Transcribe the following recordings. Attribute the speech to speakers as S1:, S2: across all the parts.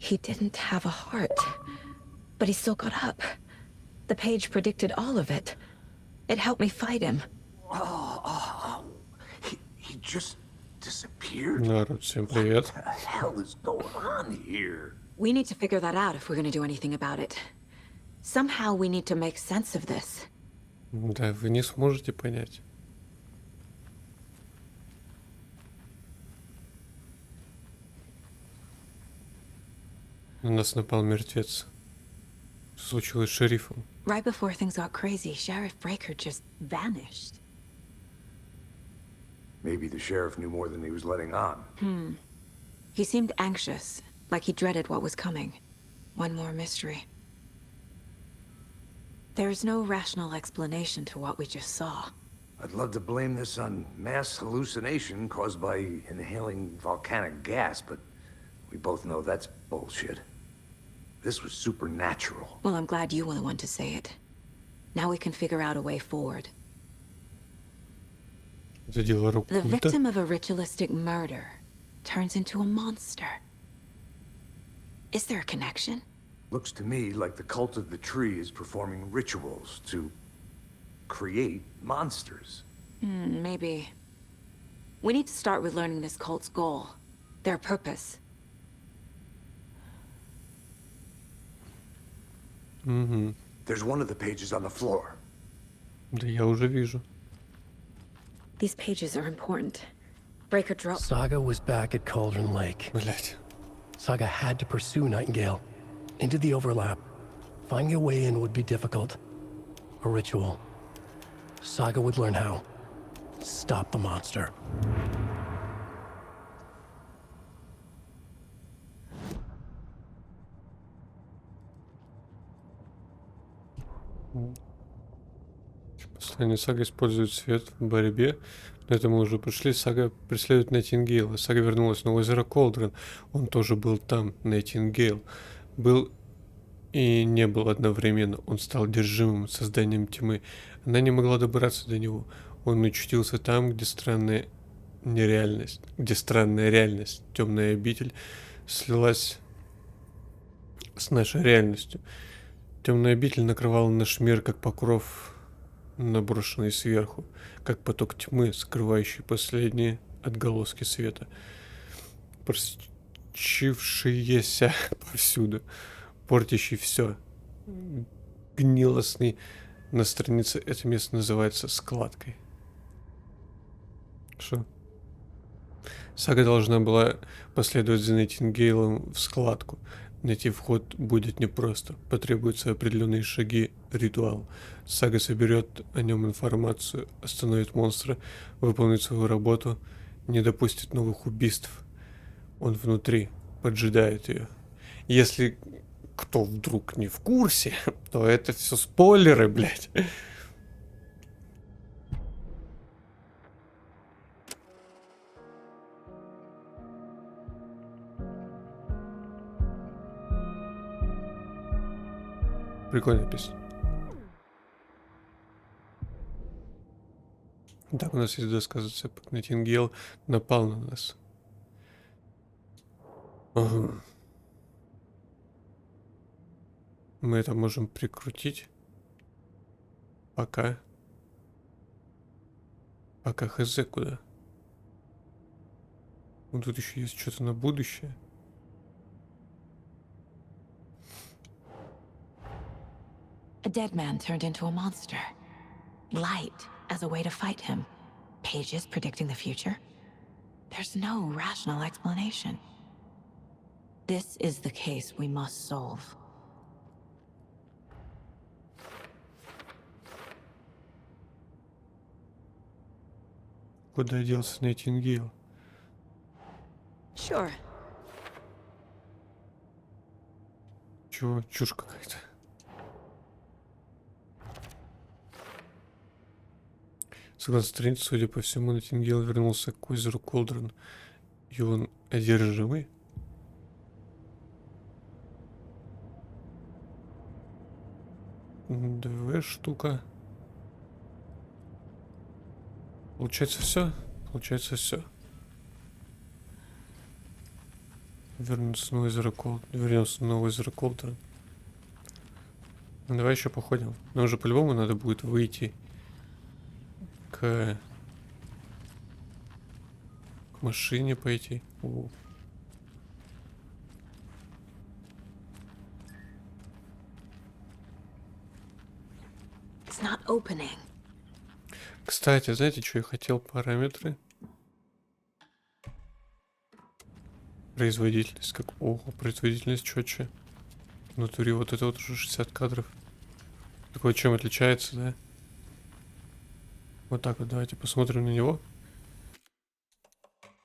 S1: He didn't have a heart, but he still got up. The page predicted all of it. It helped me fight him.
S2: He just disappeared?
S3: Народ, всем привет.
S2: What the hell is going on here?
S1: We need to figure that out if we're gonna do anything about it. Somehow we need to make sense of this.
S3: Да, вы не сможете понять. На нас напал мертвец. Что случилось с шерифом?
S1: Right before things got crazy, Sheriff Breaker just vanished.
S2: Maybe the sheriff knew more than he was letting on.
S1: He seemed anxious, like he dreaded what was coming. One more mystery. There's no rational explanation to what we just saw.
S2: I'd love to blame this on mass hallucination caused by inhaling volcanic gas, but we both know that's bullshit. This was supernatural.
S1: Well, I'm glad you were the one to say it. Now we can figure out a way forward.
S3: Это дело рук
S1: The
S3: культа.
S1: victim of a ritualistic murder turns into a monster. Is there a connection?
S2: Looks to me like the cult of the tree is performing rituals to create monsters.
S1: Maybe. We need to start with learning this cult's goal. Their purpose.
S2: There's one of the pages on the floor.
S3: Да я уже вижу.
S1: These pages are important. Breaker dropped.
S4: Saga was back at Coldrain Lake.
S3: Блять.
S4: Saga had to pursue Nightingale into the overlap. Finding a way in would be difficult. A ritual. Saga would learn how. Stop the monster.
S3: Послание Сага использует свет в борьбе. Но это мы уже прошли. Сага преследует Найтингейла. Сага вернулась на озеро Колдрон. Он тоже был там, Найтингейл. Был и не был одновременно. Он стал одержимым созданием тьмы. Она не могла добраться до него. Он очутился там, где странная нереальность, темная обитель, слилась с нашей реальностью. Темная обитель накрывала наш мир, как покров, наброшенный сверху, как поток тьмы, скрывающий последние отголоски света, просочившиеся повсюду, портящий все. Гнилостный. На странице это место называется складкой. Что? Сага должна была последовать за Найтингейлом в складку. Найти вход будет непросто. Потребуются определенные шаги, ритуал. Сага соберет о нем информацию, остановит монстра, выполнит свою работу, не допустит новых убийств. Он внутри, поджидает ее. Если кто вдруг не в курсе, то это все спойлеры, блядь. Прикольная песня. Так, у нас есть досказываться, как Найтингейл напал на нас. Ага. Мы это можем прикрутить. Пока хз куда. Вот тут еще есть что-то на будущее.
S1: A dead man turned into a monster. Light as a way to fight him. Pages predicting the future. There's no rational explanation. This is the case we must solve.
S3: Куда делся Найтингейл?
S1: Sure.
S3: Чего? Чушь какая-то. Согласно странице, судя по всему, Найтингейл вернулся к озеру Колдрон. И он одержимый. Две штука. Получается все? Получается все. Вернуться на озеро Колдрон. Вернемся на озеро Колдрон. Ну, давай еще походим. Но уже по-любому надо будет выйти к машине пойти. О.
S1: It's not opening.
S3: Кстати, знаете, что я хотел? Параметры. Производительность. Как... Ого, производительность четче. В натуре вот это вот уже 60 кадров. Такое чем отличается, да? Вот так вот, давайте посмотрим на него.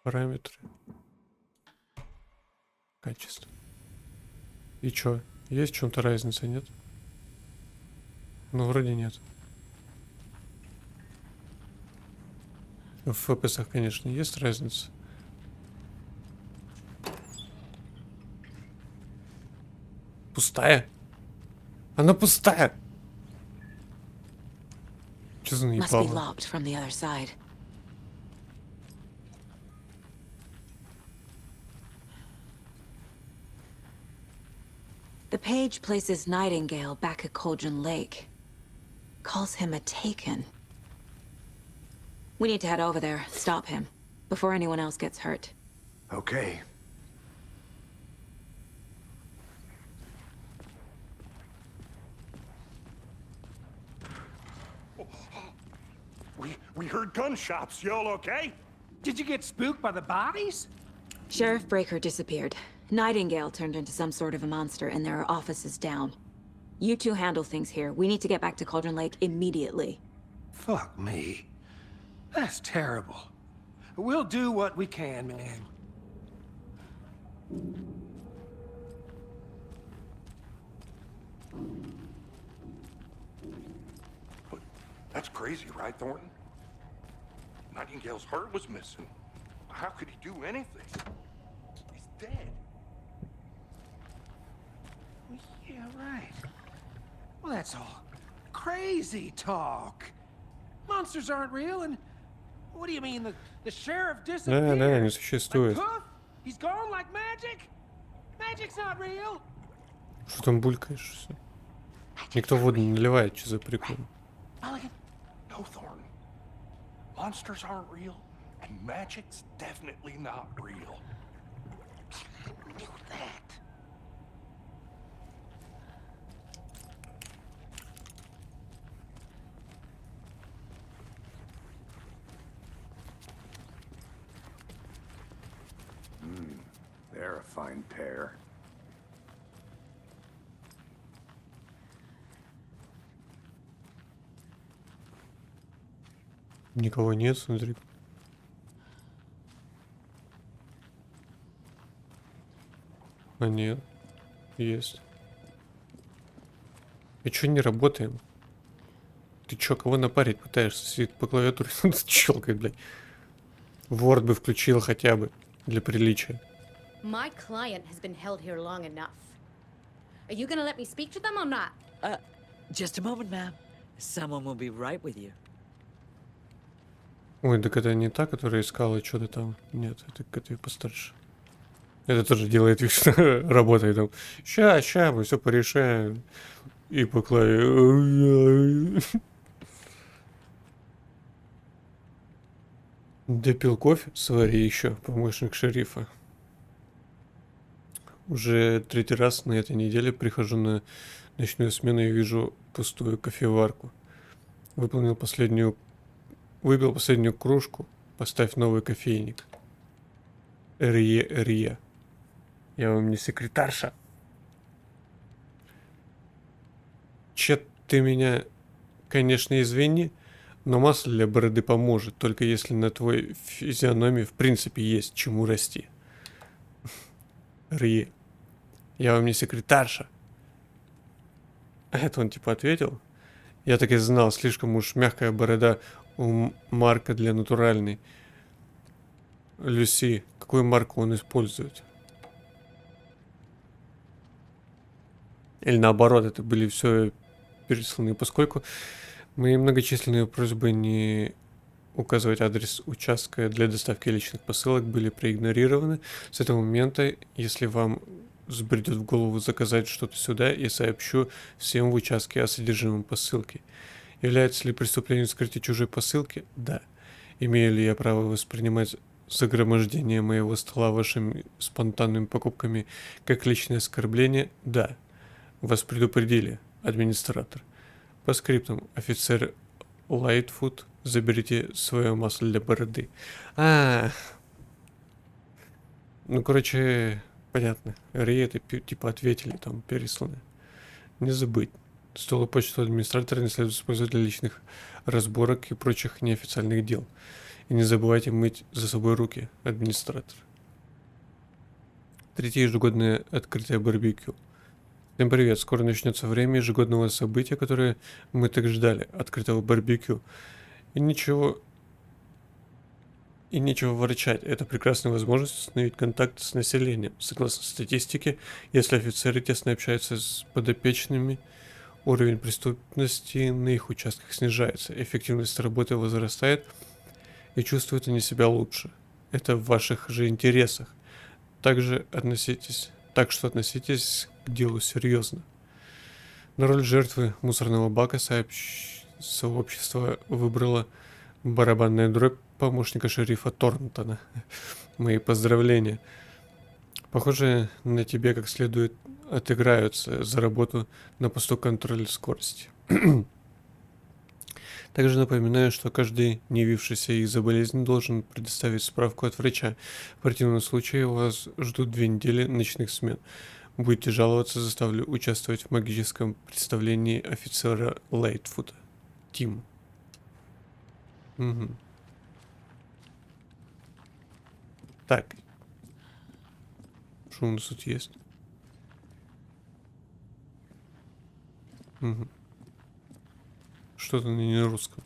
S3: Параметры. Качество. И чё? Есть в чем-то разница, нет? Ну, вроде нет. В FPS, конечно, есть разница. Пустая? Она пустая! Что за
S1: Must be
S3: наебало?
S1: locked from the other side. The page places Nightingale back at Coldrain Lake. Calls him a taken. We need to head over there, stop him, before anyone else gets hurt.
S2: Okay.
S5: We heard gunshots. Y'all okay?
S6: Did you get spooked by the bodies?
S1: Sheriff Breaker disappeared. Nightingale turned into some sort of a monster, and there are offices down. You two handle things here. We need to get back to Cauldron Lake immediately.
S6: Fuck me. That's terrible. We'll do what we can, man.
S5: But that's crazy, right, Thornton? Nightingale's heart was missing. How could he do anything? He's dead.
S6: Well, yeah, right. Well, that's all crazy talk. Monsters aren't real, and what do you mean the sheriff disappeared?
S3: Да, не
S6: Like
S3: существует.
S6: poof? He's gone like magic? Magic's not real.
S3: Что там булькаешь? Всё? Никто воду не наливает, что за прикол?
S6: Mulligan,
S5: No, Thornton. Monsters aren't real, and magic's definitely not real.
S6: I knew that.
S2: They're a fine pair.
S3: Никого нет, смотри. А нет. Есть. И чё не работаем? Ты чё, кого напарить пытаешься? Сидит по клавиатуре, щелкает, блядь. Word бы включил хотя бы, для приличия.
S7: My client has been held here long enough. Are you gonna let me speak to them or not?
S8: Just a moment, ma'am. Someone will be right with you.
S3: Ой, так это не та, которая искала что-то там. Нет, это какая-то постарше. Это тоже делает вид, что работает там. Ща, мы все порешаем. И по клаве. Допил кофе, свари еще, помощник шерифа. Уже третий раз на этой неделе прихожу на ночную смену и вижу пустую кофеварку. Выпил последнюю кружку, поставь новый кофейник. Рия. Я вам не секретарша. Чет, ты меня, конечно, извини, но масло для бороды поможет, только если на твой физиономии в принципе есть чему расти. Рия. Я вам не секретарша. А это он типа ответил. Я так и знал, слишком уж мягкая борода у Марка для натуральной. Люси, какую марку он использует? Или наоборот, это были все пересланы, поскольку мои многочисленные просьбы не указывать адрес участка для доставки личных посылок были проигнорированы. С этого момента, если вам взбредет в голову заказать что-то сюда, я сообщу всем в участке о содержимом посылки. Является ли преступлением скрытие чужой посылки? Да. Имею ли я право воспринимать загромождение моего стола вашими спонтанными покупками как личное оскорбление? Да. Вас предупредили, администратор. По скриптам, офицер Лайтфуд, заберите свое масло для бороды. Ну, короче, понятно. Риеты типа ответили, там, пересланы. Не забыть. Стол и почту администратора не следует использовать для личных разборок и прочих неофициальных дел. И не забывайте мыть за собой руки, администратор. Третье ежегодное открытое барбекю. Всем привет, скоро начнется время ежегодного события, которое мы так ждали, открытого барбекю. И ничего ворчать, это прекрасная возможность установить контакт с населением. Согласно статистике, если офицеры тесно общаются с подопечными, уровень преступности на их участках снижается, эффективность работы возрастает и чувствуют они себя лучше. Это в ваших же интересах. Так что относитесь к делу серьезно. На роль жертвы мусорного бака сообщество выбрало барабанная дробь помощника шерифа Торнтона. Мои поздравления. Похоже, на тебе как следует отыграются за работу на посту контроля скорости. Также напоминаю, что каждый не явившийся из-за болезни должен предоставить справку от врача. В противном случае вас ждут 2 недели ночных смен. Будете жаловаться, заставлю участвовать в магическом представлении офицера Лайтфуда. Тим. Угу. Так. Что у нас тут есть? Угу. Что-то не на русском.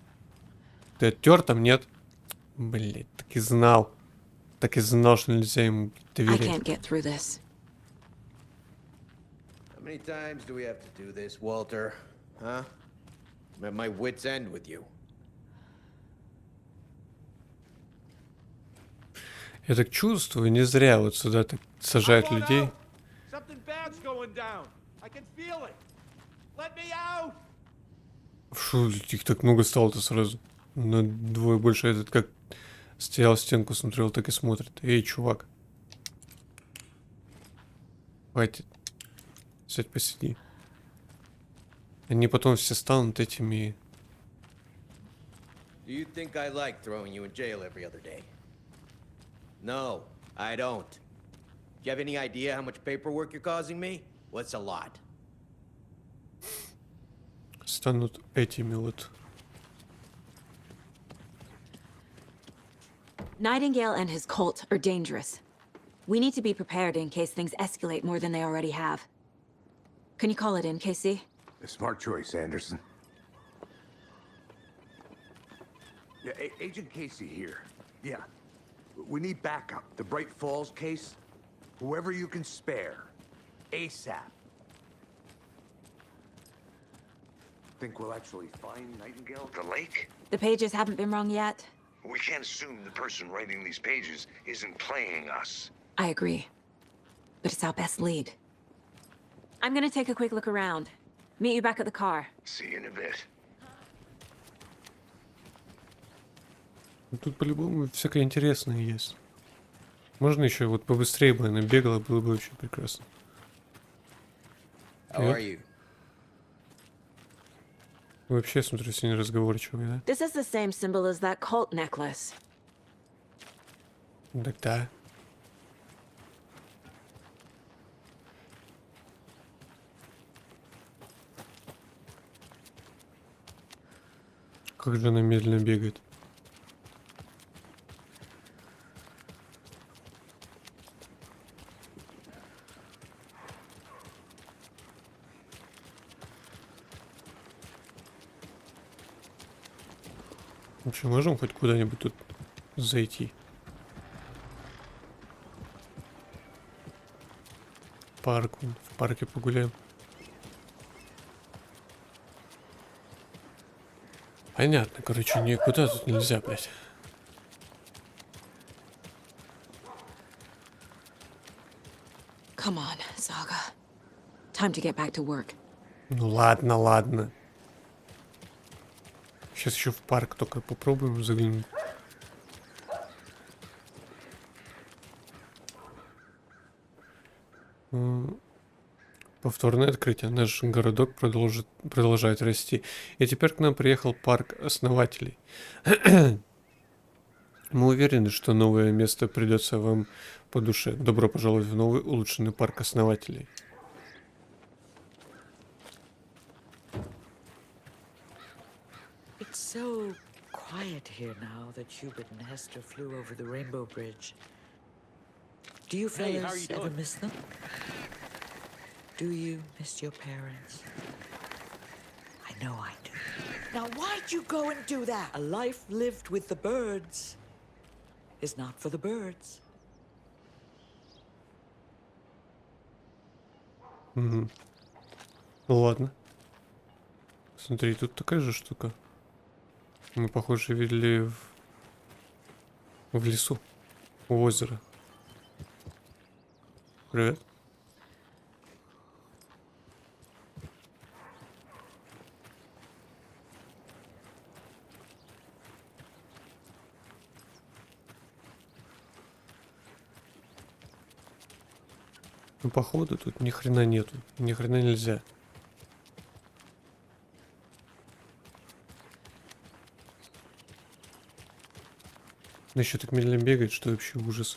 S3: Ты оттер там, нет? Блять, так и знал. Так и знал, что нельзя ему доверять.
S9: How many times do we have to do this, Walter? Huh? I'm at my wit's end with you.
S3: Я так чувствую, не зря вот сюда так сажают людей. Фу, их так много стало-то сразу. На 2 больше. Этот как стоял в стенку, смотрел, так и смотрит. Эй, чувак. Хватит. Сядь, посиди. Они потом все станут этими...
S9: Do you think I like throwing you in jail every other day? No, I don't. Do you have any idea how much paperwork you're causing me? What's a lot?
S3: Станут этими вот.
S1: Nightingale and his cult are dangerous. We need to be prepared in case things escalate more than they already have. Can you call it in, Casey?
S2: A smart choice, Anderson. Yeah, Agent Casey here. Yeah. We need backup. The Bright Falls case. Whoever you can spare. ASAP. Think we'll actually find Nightingale at the lake?
S1: The pages haven't been wrong yet.
S2: We can't assume the person writing these pages isn't playing us.
S1: I agree. But it's our best lead. I'm gonna take a quick look around. Meet you back at the car.
S2: See you in a bit.
S3: Тут по-любому всякое интересное есть. Можно еще вот побыстрее бы она бегала, было бы вообще прекрасно.
S9: How are you?
S3: Вообще, смотрю, сегодня разговорчивый, да?
S1: This is the same symbol as that cult necklace.
S3: Так да. Как же она медленно бегает. Вообще, можем хоть куда-нибудь тут зайти? Парк, вон, в парке погуляем. А Понятно, короче, никуда тут нельзя, блядь.
S1: Come on, Saga. Time to get back to work.
S3: Ну ладно, ладно. Сейчас еще в парк только попробуем заглянуть. Повторное открытие. Наш городок продолжает расти. И теперь к нам приехал парк основателей. Мы уверены, что новое место придется вам по душе. Добро пожаловать в новый улучшенный парк основателей.
S8: It's so quiet here now that Hubert and Hester flew over the Rainbow Bridge. Do you
S6: Hey, how are
S8: fellas
S6: you
S8: ever
S6: doing?
S8: miss them? Do you miss your parents? I know I do. Now why'd you go and do that? A life lived with the birds is not for the birds.
S3: Угу. Ну ладно. Смотри, тут такая же штука. Мы, похоже, видели в лесу, у озера. Привет. Ну, походу, тут ни хрена нету. Ни хрена нельзя. Но еще так медленно бегает, что вообще ужас.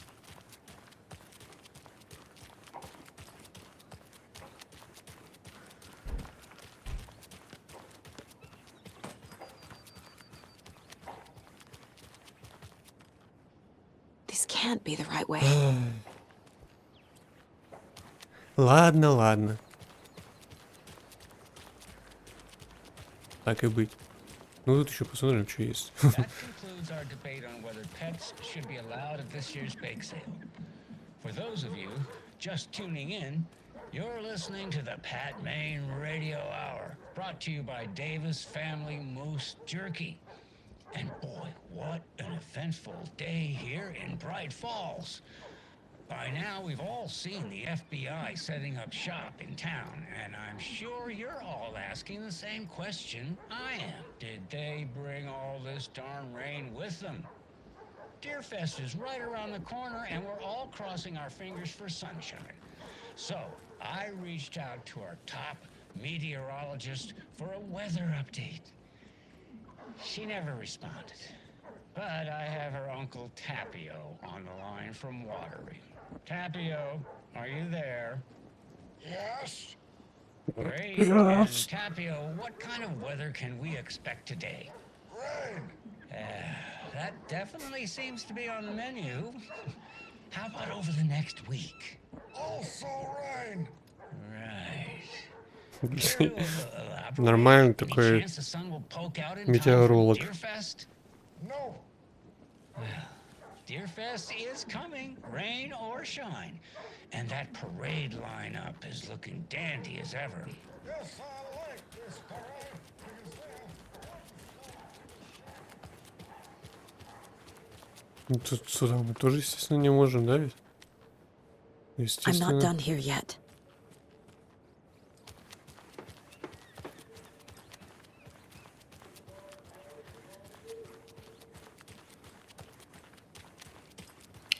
S1: This can't be the right way.
S3: Ладно, ладно. Так и быть. Ну тут еще посмотрим, что есть.
S10: That concludes our debate on whether pets should be allowed at this year's bake sale. For those of you just tuning in, you're listening to the Pat Maine Radio Hour, brought to you by Davis Family Moose Jerky. And boy, what an eventful day here in Bright Falls. By now, we've all seen the FBI setting up shop in town, and I'm sure you're all asking the same question I am. Did they bring all this darn rain with them? Deerfest is right around the corner, and we're all crossing our fingers for sunshine. So, I reached out to our top meteorologist for a weather update. She never responded. But I have her uncle Tapio on the line from Watery. Tapio, are you there? Yes. Great. And Tapio, what kind of weather can we expect today? Rain. That definitely seems to be on the menu. How about over the next week? Also rain. Right.
S3: Нормально такой метеоролог.
S10: No. Well, Deerfest is coming, rain or shine. And that parade lineup is looking dandy as ever. Yes, I like this parade.
S3: Ну, тут сюда мы тоже, естественно, не можем, да, ведь?
S1: I'm not
S3: Естественно.
S1: done here yet.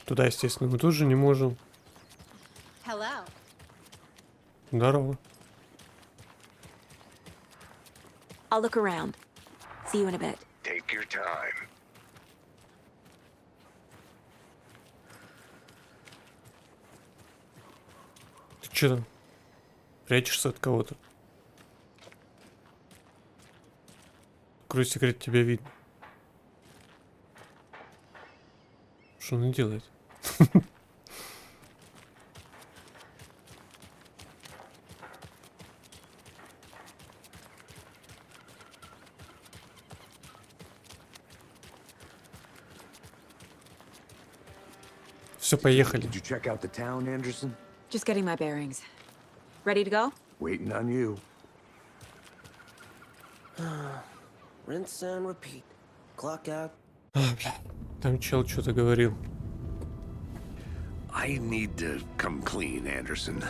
S3: Туда, естественно, мы тоже не можем.
S7: Hello.
S3: Здорово.
S1: I'll look around. See you in a bit.
S5: Take your time.
S3: Ты че там? Прячешься от кого-то? Какой секрет, тебя видно. Что он делает? Все, поехали.
S2: Did you check out the town, Anderson?
S1: Just getting my bearings. Ready to go?
S2: Waiting on you.
S11: Rinse and repeat. Clock out.
S3: Бля, там чел что-то говорил.
S2: I need to come clean, Anderson.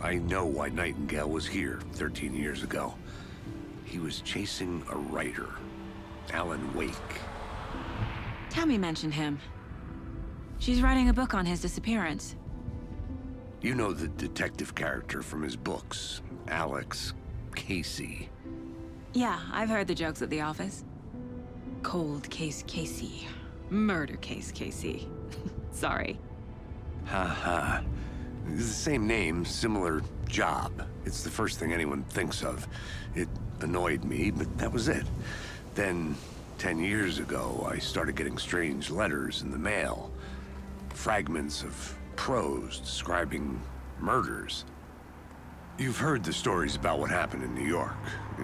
S2: I know why Nightingale was here 13 years ago. He was chasing a writer, Alan Wake.
S1: Tammy mentioned him. She's writing a book on his disappearance.
S2: You know the detective character from his books, Alex Casey.
S1: Yeah, I've heard the jokes at the office. Cold case Casey. Murder case Casey. Sorry.
S2: Ha. It's the same name, similar job. It's the first thing anyone thinks of. It annoyed me, but that was it. Then, 10 years ago, I started getting strange letters in the mail. Fragments of prose describing murders. You've heard the stories about what happened in New York.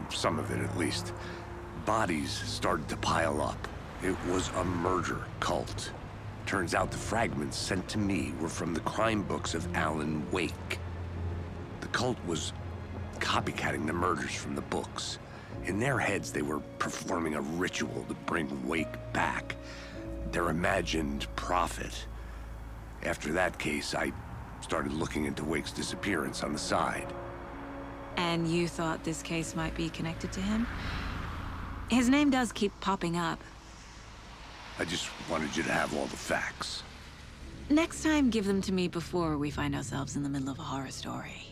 S2: Some of it, at least. Bodies started to pile up. It was a murder cult. Turns out the fragments sent to me were from the crime books of Alan Wake. The cult was copycatting the murders from the books. In their heads, they were performing a ritual to bring Wake back. Their imagined prophet. After that case, I started looking into Wake's disappearance on the side.
S1: And you thought this case might be connected to him? His name does keep popping up.
S2: I just wanted you to have all the facts.
S1: Next time, give them to me before we find ourselves in the middle of a horror story.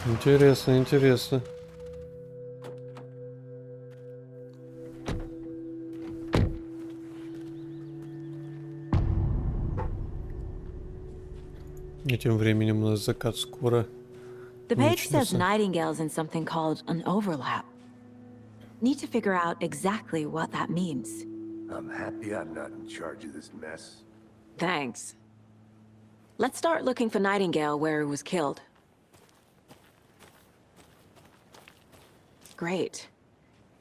S3: Интересно. И тем временем у нас закат скоро.
S1: The page says
S3: начнется.
S1: Nightingale's in something called an overlap. Need to figure out exactly what that means.
S2: I'm happy I'm not in charge of this mess.
S1: Thanks. Let's start looking for Nightingale where he was killed. Great.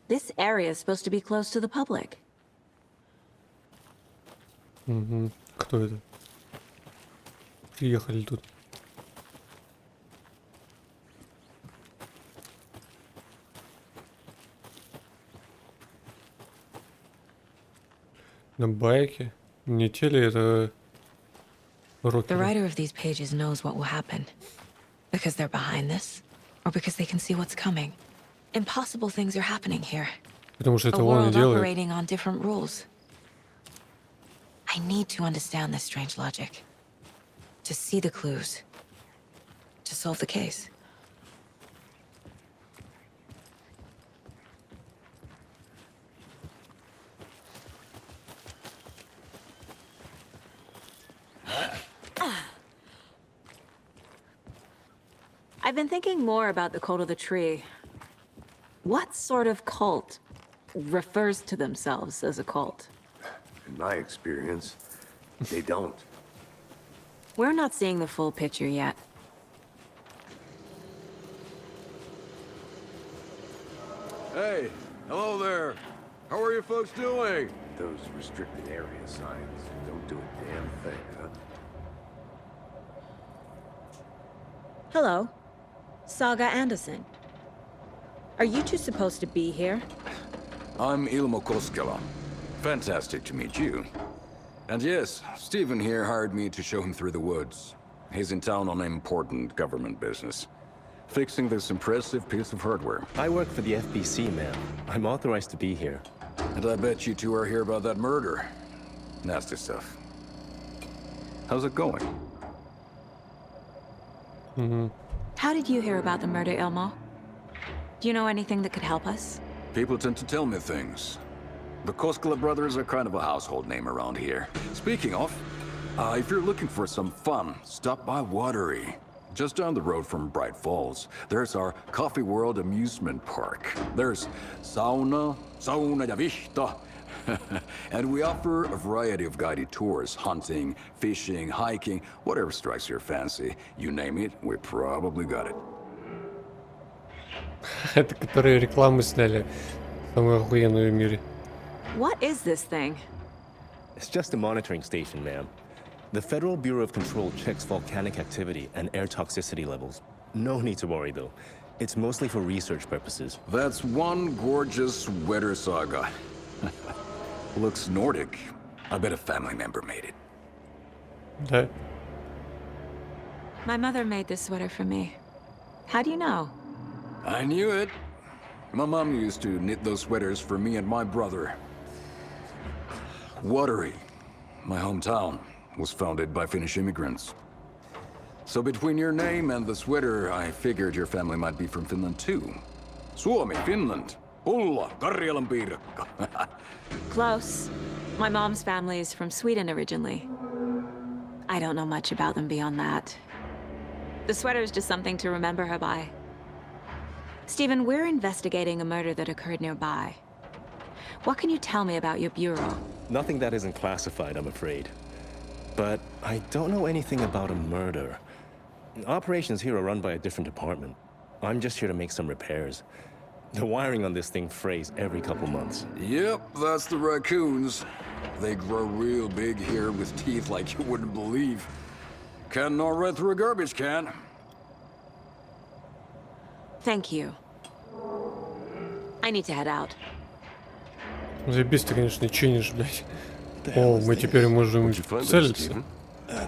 S1: This area is supposed to be close to the public.
S3: Угу. Кто это? Приехали тут. На байке? Не те ли это
S1: The
S3: рокеры?
S1: writer of these pages knows what will happen. Because they're behind this, or because they can see what's coming. Impossible things are happening here.
S3: Потому что
S1: A
S3: это он и
S1: world
S3: делает.
S1: operating on different rules. I need to understand this strange logic. To see the clues. To solve the case. I've been thinking more about the cult of the tree. What sort of cult refers to themselves as a cult?
S2: In my experience, they don't.
S1: We're not seeing the full picture yet.
S12: Hey, hello there. How are you folks doing?
S2: Those restricted area signs don't do a damn thing, huh?
S1: Hello. Saga Anderson. Are you two supposed to be here?
S12: I'm Ilmo Koskela. Fantastic to meet you. And yes, Stephen here hired me to show him through the woods. He's in town on important government business. Fixing this impressive piece of hardware.
S13: I work for the FBC, man. I'm authorized to be here.
S12: And I bet you two are here about that murder. Nasty stuff. How's it going?
S1: How did you hear about the murder, Ilmo? Do you know anything that could help us?
S12: People tend to tell me things. The Koskela brothers are kind of a household name around here. Speaking of, if you're looking for some fun, stop by Watery. Just down the road from Bright Falls, there's our Coffee World amusement park. There's sauna ja vihta. And we offer a variety of guided tours, hunting, fishing, hiking, whatever strikes your fancy. You name it, we probably got it.
S3: Это которые рекламы сняли. Самую охуенную в мире.
S1: What is this thing?
S13: It's just a monitoring station, ma'am. The Federal Bureau of Control checks volcanic activity and air toxicity levels. No need to worry, though. It's mostly for research purposes.
S12: That's one gorgeous sweater saga. Looks Nordic. I bet a family member made it.
S3: Да.
S1: My mother made this sweater for me. How do you know?
S12: I knew it. My mom used to knit those sweaters for me and my brother. Watery, my hometown, was founded by Finnish immigrants. So between your name and the sweater, I figured your family might be from Finland too. Suomi, Finland. Ulla, Karjalan piirakka.
S1: Close. My mom's family is from Sweden originally. I don't know much about them beyond that. The sweater is just something to remember her by. Stephen, we're investigating a murder that occurred nearby. What can you tell me about your bureau?
S13: Nothing that isn't classified, I'm afraid. But I don't know anything about a murder. Operations here are run by a different department. I'm just here to make some repairs. The wiring on this thing frays every couple months.
S12: Yep, that's the raccoons. They grow real big here with teeth like you wouldn't believe. Can't gnaw right through a garbage can.
S1: Thank you. I need to head out.
S3: Заебись ты, конечно, чинишь, блядь. О, мы теперь можем целиться.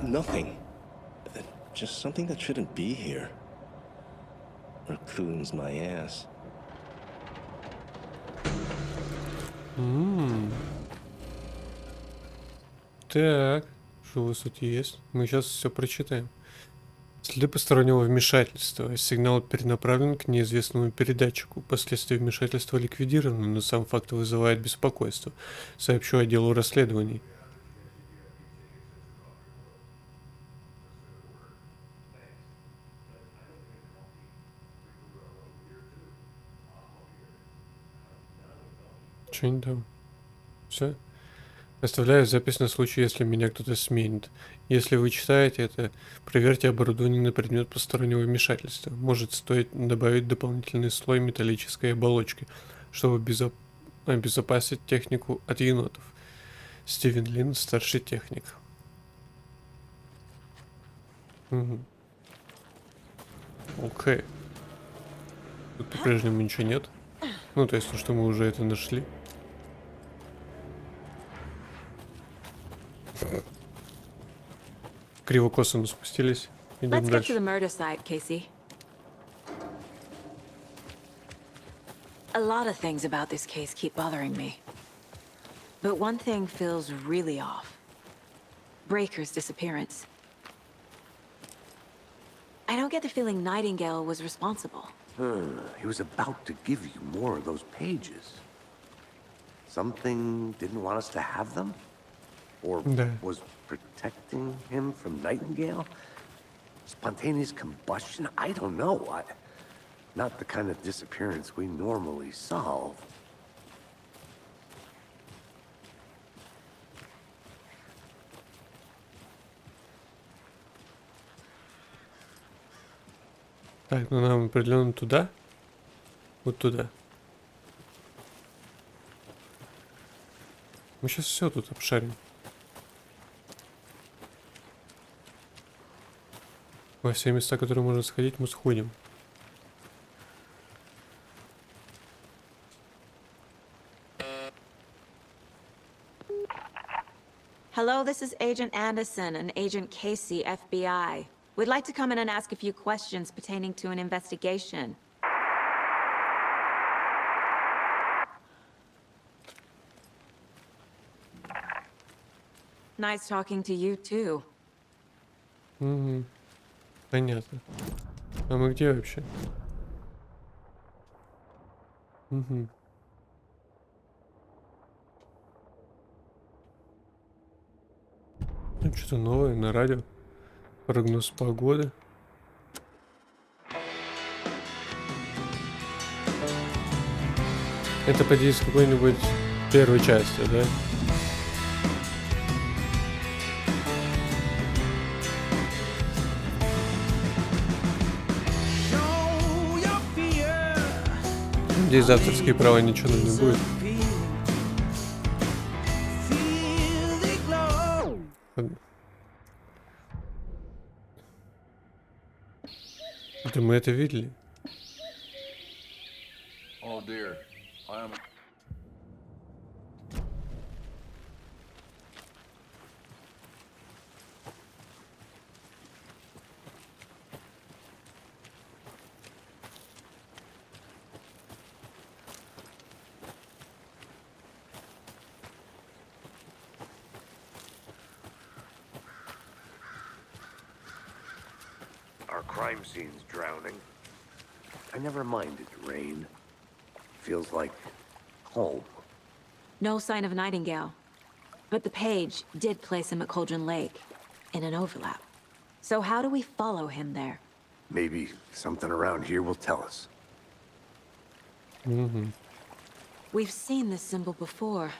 S13: Nothing. Just something that shouldn't be here. Raccoons my ass.
S3: Так, что у вас тут есть? Мы сейчас все прочитаем. Следы постороннего вмешательства. Сигнал перенаправлен к неизвестному передатчику. Последствия вмешательства ликвидированы, но сам факт вызывает беспокойство. Сообщу отделу расследований. Что-нибудь там? Все? Оставляю запись на случай, если меня кто-то сменит. Если вы читаете это, проверьте оборудование на предмет постороннего вмешательства. Может стоит добавить дополнительный слой металлической оболочки, чтобы обезопасить технику от енотов. Стивен Лин, старший техник. Окей. Тут по-прежнему ничего нет. Ну, то есть, что мы уже это нашли. Криво-косо мы спустились. Идем
S1: Let's get to
S3: дальше.
S1: the murder site, Casey. A lot of things about this case keep bothering me. But one thing feels really off. Breaker's disappearance. I don't get the feeling Nightingale was responsible.
S2: He was about to give you more of those pages. Something didn't want us to have them? Or was protecting him from Nightingale? Spontaneous combustion? I don't know. Not the kind of disappearance we normally solve.
S3: Так, ну нам определенно туда. Вот туда. Мы сейчас все тут обшарим. Во все места, которые можно сходить, мы сходим.
S1: Hello, this is Agent Anderson and Agent Casey, FBI. We'd like to come in and ask a few questions pertaining to an investigation. Nice talking to you, too.
S3: Понятно. А мы где вообще? Там что-то новое на радио. Прогноз погоды. Это поди из какой-нибудь первой части, да? Здесь авторские права ничего нам не будет. Это мы это видели.
S12: Oh dear. I am...
S2: Our crime scene's drowning. I never minded rain. Feels like home.
S1: No sign of Nightingale. But the page did place him at Coldrain Lake, in an overlap. So how do we follow him there?
S2: Maybe something around here will tell us.
S1: We've seen this symbol before.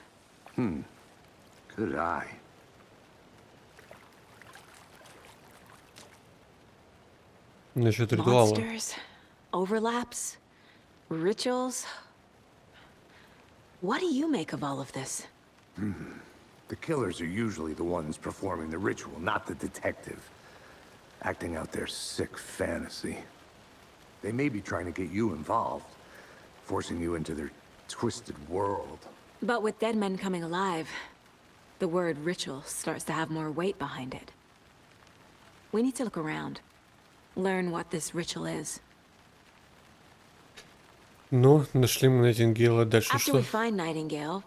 S2: Good eye.
S3: Насчет ритуала.
S1: Monsters, overlaps, rituals. What do you make of all of this?
S2: The killers are usually the ones performing the ritual, not the detective. Acting out their sick fantasy. They may be trying to get you involved, forcing you into their twisted world.
S1: But with dead men coming alive, the word ritual starts to have more weight behind it. We need to look around. Learn what this ritual is.
S3: Ну, нашли мы Найтингейла, дальше
S1: After we
S3: что?
S1: find Nightingale,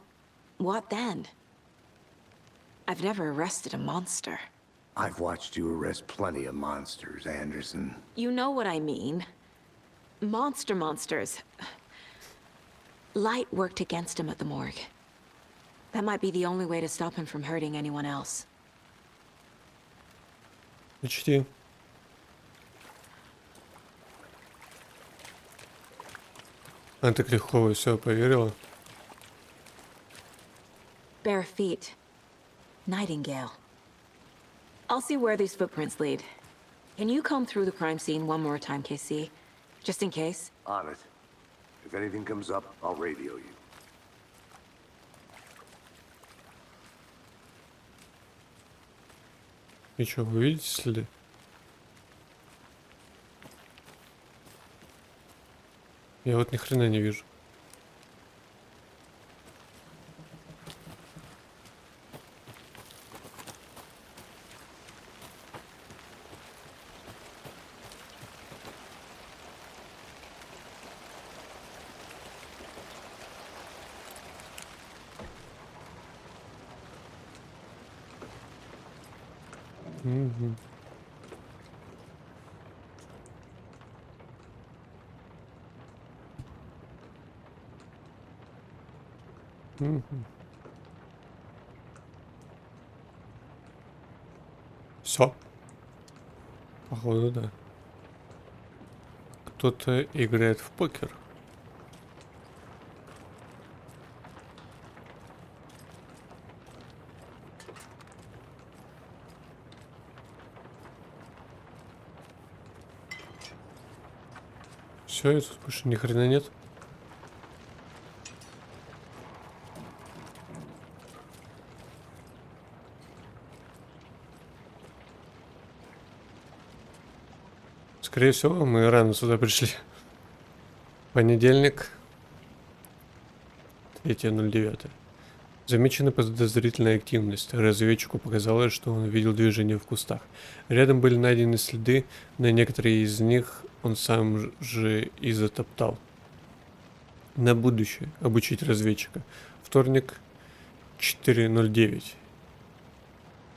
S1: what then? I've never arrested a monster.
S2: I've watched you arrest plenty of monsters, Anderson.
S1: You know what I mean. Monsters. Light worked against him at the morgue. That might be the only way to stop him from hurting anyone else.
S3: Почти. Она так легко и все поверила.
S1: Bare feet. Nightingale. I'll see where these footprints lead. Can you comb through the crime scene one more time, KC? Just in case?
S2: On it. If anything comes up, I'll radio you.
S3: И что, вы видите следы? Я вот ни хрена не вижу. Все. Походу, да. Кто-то играет в покер. Все, и тут больше ни хрена нет. Скорее всего, мы рано сюда пришли. Понедельник, 3.09. Замечена подозрительная активность. Разведчику показалось, что он видел движение в кустах. Рядом были найдены следы, на некоторые из них он сам же и затоптал. На будущее обучить разведчика. Вторник, 4.09.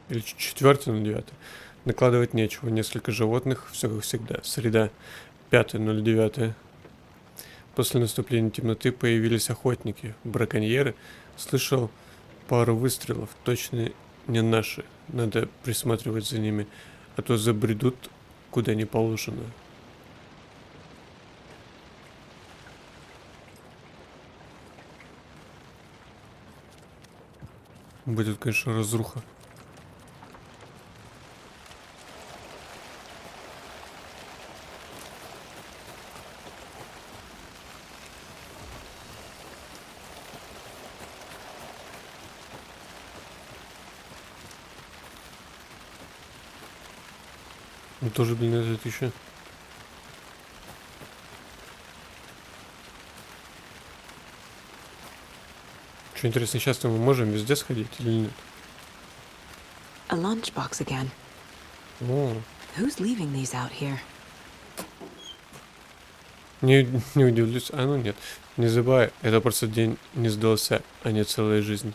S3: Или 4.09. Накладывать нечего. Несколько животных, все как всегда. Среда, 5.09. После наступления темноты появились охотники, браконьеры. Слышал пару выстрелов, точно не наши. Надо присматривать за ними, а то забредут куда не положено. Будет, конечно, разруха. Ну тоже, блин, это еще. Что интересно, сейчас мы можем везде сходить или нет?
S1: A lunchbox again.
S3: О,
S1: Who's leaving these out here?
S3: не удивлюсь. А ну нет. Не забывай, это просто день не сдался, а не целая жизнь.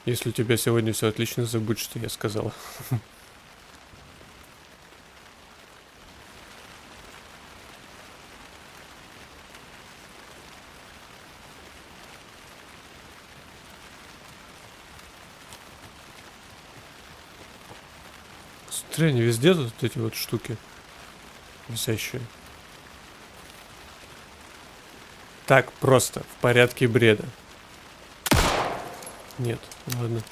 S3: Если у тебя сегодня все отлично, забудь, что я сказала. Смотри, они везде тут эти вот штуки висящие. Так просто, в порядке бреда. Нет, ладно.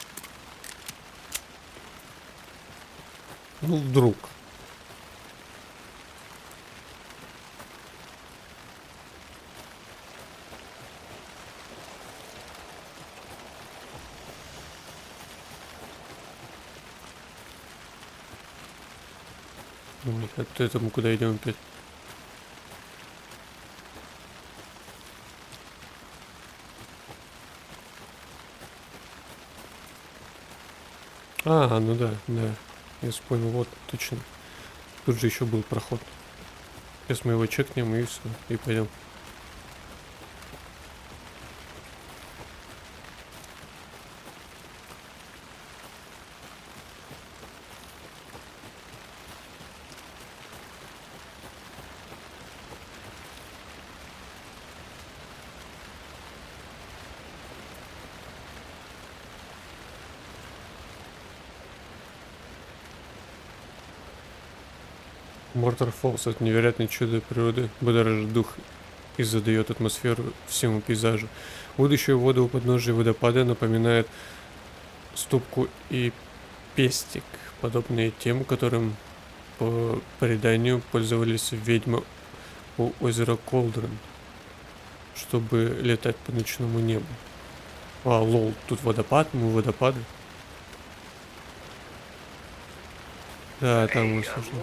S3: Ну, вдруг. Это мы куда идем опять? А, ну да, да. Я вспомнил, вот, точно. Тут же еще был проход. Сейчас мы его чекнем и все, и пойдем. Мортар Фоллс — это невероятное чудо природы, будоражит дух и задает атмосферу всему пейзажу. Будущие воды у подножия водопада напоминают ступку и пестик, подобные тем, которым по преданию пользовались ведьмы у озера Колдрон, чтобы летать по ночному небу. А, лол, тут водопад, мы у водопада. Да, там мы слышно.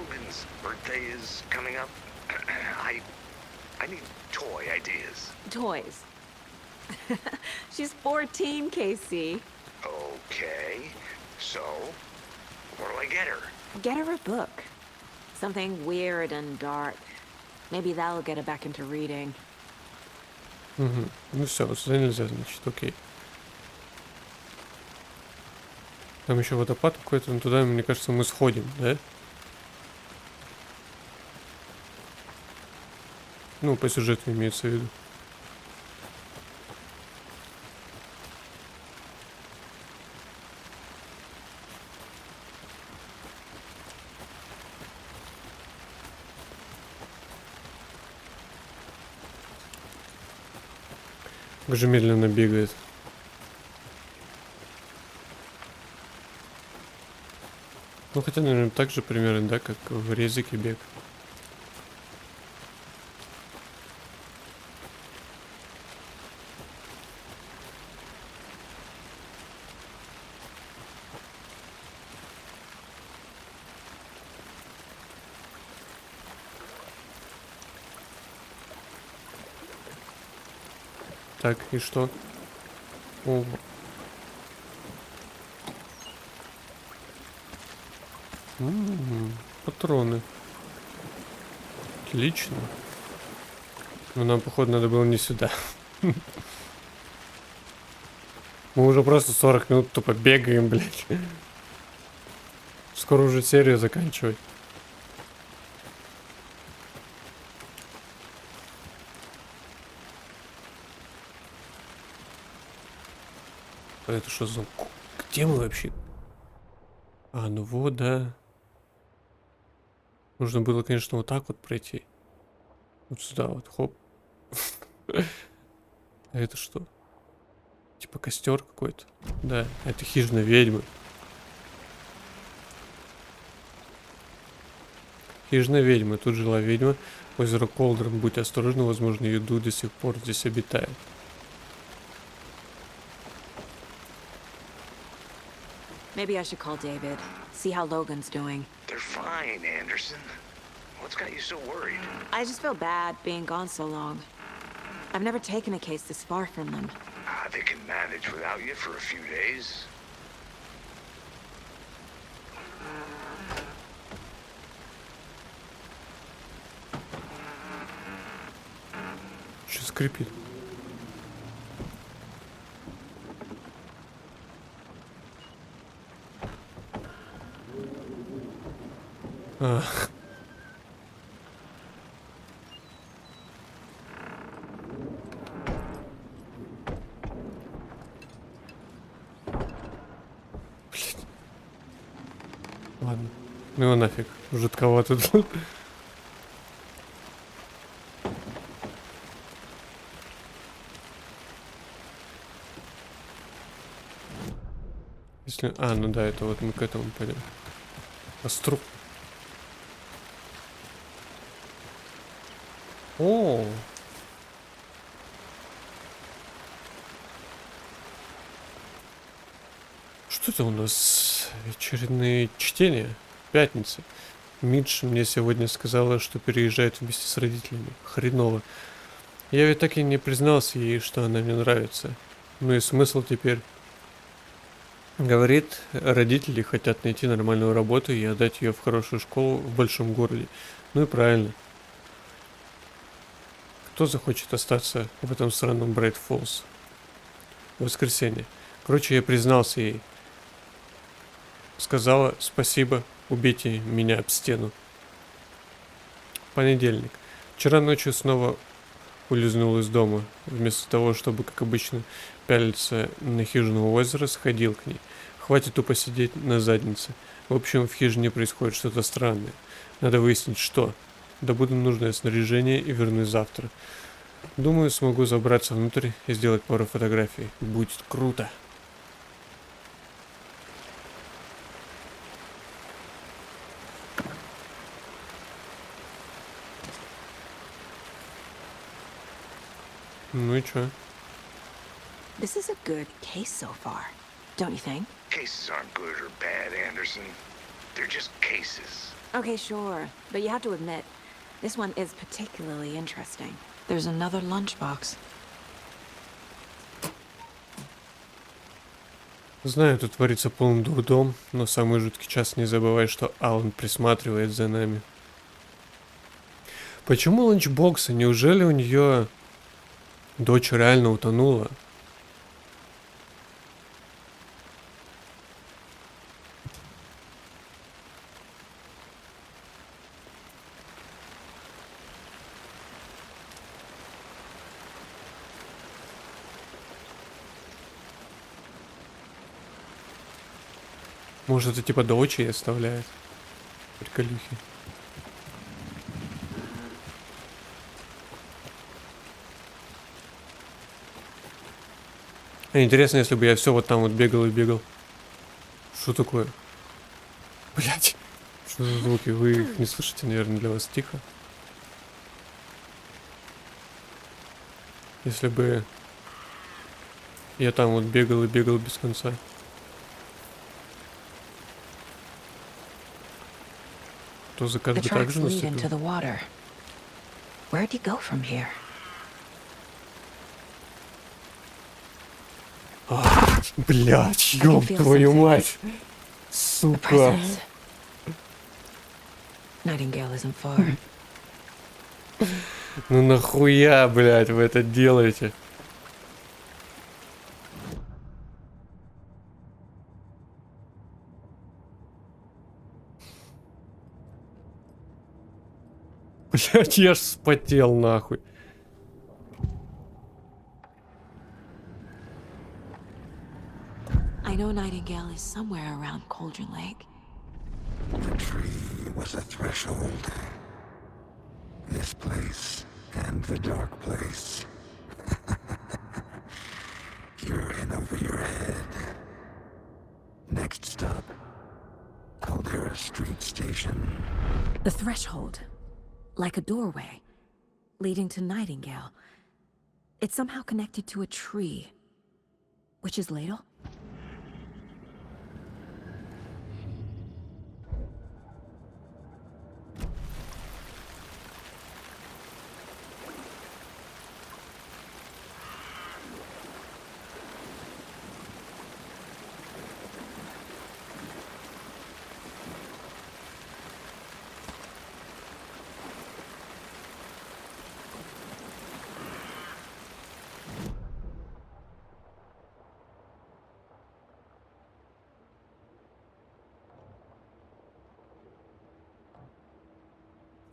S14: Birthday is coming up. I need toy ideas.
S1: Toys. She's 14, Casey.
S14: Okay. So, what do I get her?
S1: Get her a book. Something weird and dark. Maybe that'll get her back into reading.
S3: Угу. Ну все, вот сюда нельзя, значит, окей. Там еще водопад какой-то, но туда, мне кажется, мы сходим, да? Ну, по сюжету имеется в виду. Как же медленно бегает. Ну, хотя, наверное, так же примерно, да, как в резике бег. Так, и что? О. Патроны. Отлично. Но нам, походу, надо было не сюда. Мы уже просто 40 минут тупо бегаем, блядь. Скоро уже серию заканчивать. Это что за... Где мы вообще? А, ну вот, да. Нужно было, конечно, вот так вот пройти. Вот сюда вот, хоп. А это что? Типа костер какой-то. Да, это хижина ведьмы. Хижина ведьмы. Тут жила ведьма. Озеро Колдрон. Будь осторожна, возможно, ее дух до сих пор здесь обитает.
S1: Maybe I should call David. See how Logan's doing.
S14: They're fine, Anderson. What's got you so worried?
S1: I just feel bad being gone so long. I've never taken a case this far from them.
S14: They can manage without you for a few days.
S3: Что скрипит? А. Блин. Ладно. Ну его нафиг. Жутковато тут. Если... А, ну да, это вот мы к этому пойдем. Остру. О. Что это у нас? Вечерние чтения? Пятница. Мидж мне сегодня сказала, что переезжает вместе с родителями. Хреново. Я ведь так и не признался ей, что она мне нравится. Ну и смысл теперь? Говорит, родители хотят найти нормальную работу и отдать ее в хорошую школу в большом городе. Ну и правильно. Кто захочет остаться в этом сраном Брайт Фоллс? Воскресенье. Короче, я признался ей. Сказала: спасибо, убейте меня об стену. Понедельник. Вчера ночью снова улизнул из дома. Вместо того, чтобы, как обычно, пялиться на хижину у озера, сходил к ней. Хватит тупо сидеть на заднице. В общем, в хижине происходит что-то странное. Надо выяснить, что. Добуду нужное снаряжение и вернусь завтра. Думаю, смогу забраться внутрь и сделать пару фотографий. Будет круто. Ну и чё?
S1: This is a good case so far, don't you think?
S14: Cases aren't good or bad, Anderson. They're just cases.
S1: Okay, sure. But you have to admit, this one is particularly interesting. There's another lunchbox.
S3: Знаю, тут творится полный дурдом, но самый жуткий час не забывай, что Алан присматривает за нами. Почему ланчбоксы? Неужели у нее дочь реально утонула? Может, это типа дочь ей оставляет? Приколюхи. Интересно, если бы я все вот там вот бегал и бегал. Что такое? Блять. Что за звуки? Вы их не слышите, наверное, для вас тихо. Если бы я там вот бегал и бегал без конца. То закат бы так же наступил.
S1: Where'd he go from here?
S3: Блять, ёб твою мать. Сука.
S1: Nightingale isn't far.
S3: Ну нахуя, блять, вы это делаете? Блять, я ж вспотел нахуй.
S1: I know Nightingale is somewhere around Coldrain Lake.
S15: The tree was a threshold. This place and the dark place. You're in over your head. Next stop, Caldera Street Station.
S1: The threshold, like a doorway, leading to Nightingale. It's somehow connected to a tree. Witch's Ladle?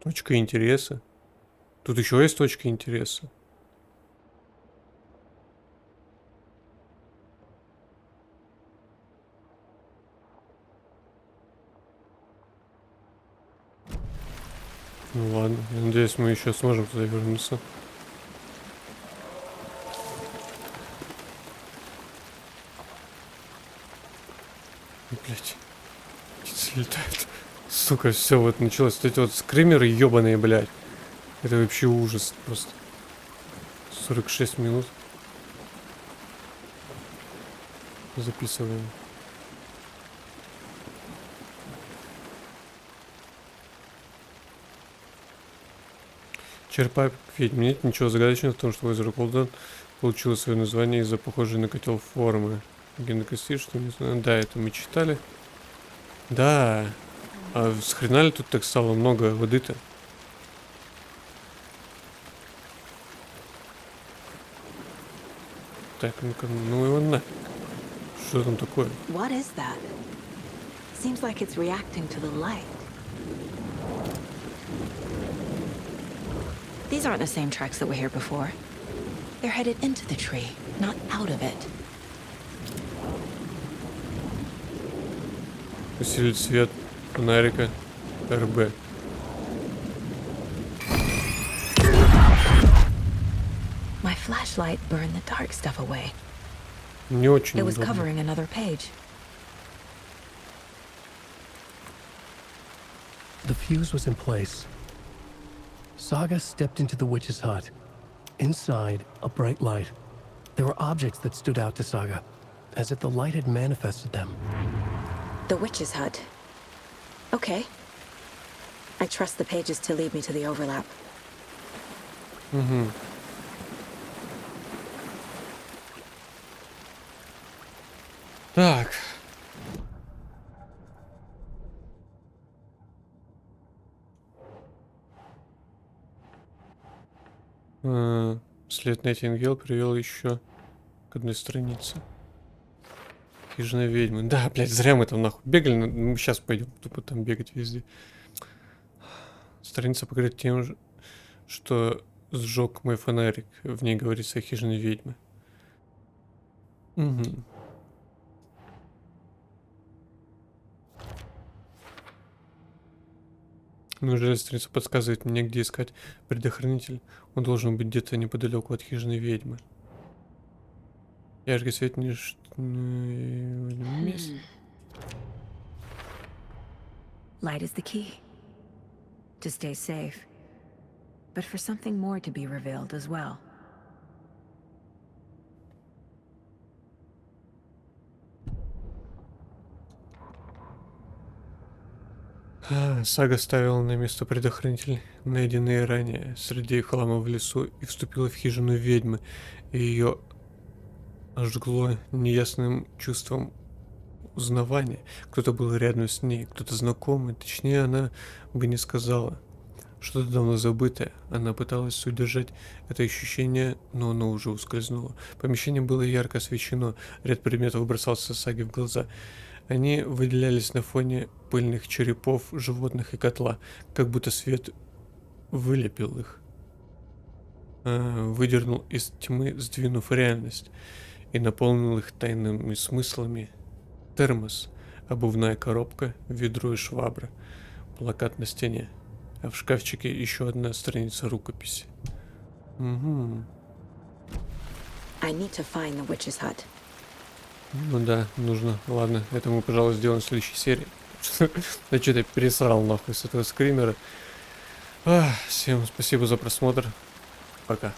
S3: Точка интереса. Тут еще есть точка интереса. Ну ладно, я надеюсь, мы еще сможем туда вернуться. Блять, птицы летают. Сука, все, вот началось. Эти вот скримеры ебаные, блядь. Это вообще ужас просто. 46 минут. Записываем. Черпак ведьм. Нет ничего загадочного в том, что озеро Колдрон получило свое название из-за похожей на котел формы. Генокостир, что не знаю. Да, это мы читали. Да. А с хрена ли тут так стало много воды-то? Так, ну-ка, ну его нафиг. Что там такое?
S1: What is that? Seems like it's reacting to the light. These aren't the same tracks that were here before. They're headed into the tree, not out of it.
S3: Усилить свет фонарика РБ.
S1: My flashlight burned the dark stuff away.
S3: Не очень
S1: It was
S3: удобно.
S1: covering another page.
S4: The fuse was in place. Saga stepped into the witch's hut. Inside, a bright light. There were objects that stood out to Saga, as if the light had manifested them.
S1: The witch's hut. Okay. I trust the pages to lead me to the overlap.
S3: Угу. Так. След Найтингейл привел еще к одной странице. Хижина ведьмы. Да, блядь, зря мы там нахуй бегали. Мы сейчас пойдем тупо там бегать везде. Страница покрыта тем же, что сжег мой фонарик. В ней говорится о хижине ведьмы. Угу. Неужели страница подсказывает мне, где искать предохранитель? Он должен быть где-то неподалеку от хижины ведьмы. Яркий свет не месте.
S1: Light is the key. To stay safe. But for something more to be revealed as well.
S3: Сага ставила на место предохранитель, найденные ранее среди хлама в лесу, и вступила в хижину ведьмы, и ее ожгло неясным чувством узнавания. Кто-то был рядом с ней, кто-то знакомый, точнее она бы не сказала. Что-то давно забытое. Она пыталась удержать это ощущение, но оно уже ускользнуло. Помещение было ярко освещено, ряд предметов бросался Саге в глаза. Они выделялись на фоне пыльных черепов, животных и котла, как будто свет вылепил их. Выдернул из тьмы, сдвинув реальность, и наполнил их тайными смыслами. Термос, обувная коробка, ведро и швабра, плакат на стене, а в шкафчике еще одна страница рукописи. Угу.
S1: I need to find the witch's hut.
S3: Ну да, нужно. Ладно, это мы, пожалуй, сделаем в следующей серии. Я что-то пересрал нахуй с этого скримера. Всем спасибо за просмотр. Пока.